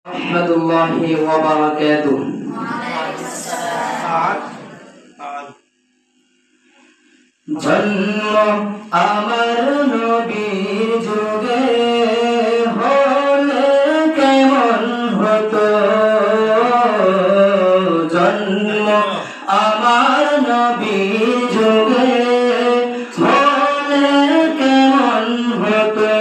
রাহমাতুল্লাহি ওয়া বারাকাতুহু। জন্ম আমার নবীর যুগে হলে কেমন হতো, জন্ম আমার নবীর যুগে হলে কেমন হতো,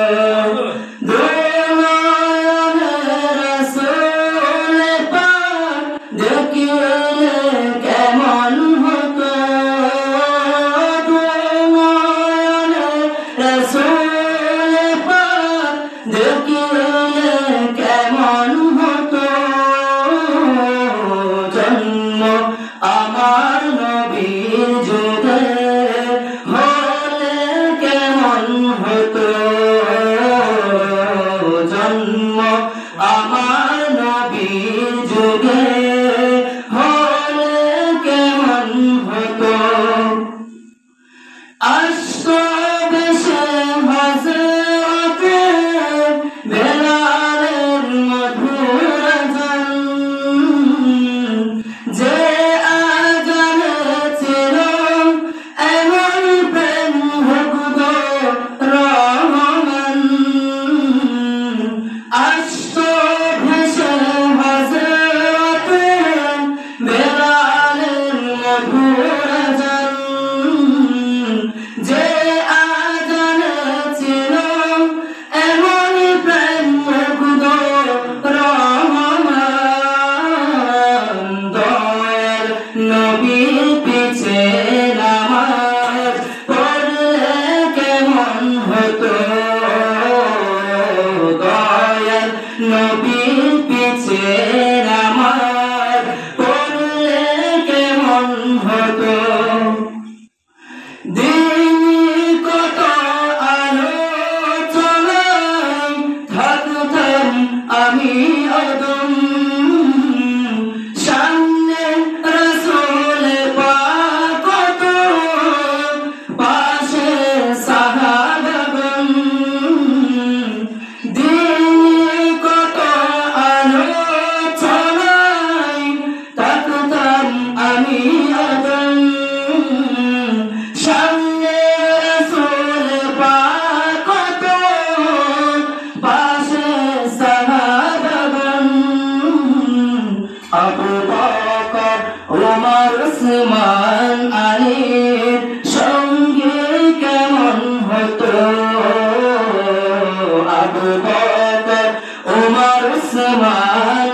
কেমন হতো, রাসূল পাক দেখিলে কেমন হতো, জন্ম আমার নবীর যুগে হলে কেমন হতো, জন্ম আমার নবীর যুগে নবীর পিছে নামাজ পড়লে কেমন হতো, দিনই কত আলোচনায় থাকতাম আমি অদম, সামনে রাসূল পাক কত, পাশে সাহাবাগণ, আমি আদম, সামনে রাসূল পাক কত, পাশে সাহাবাগণ, আবু বকর ওমর উসমান আলীর সঙ্গে কেমন হতো, আবু বকর ওমর উসমান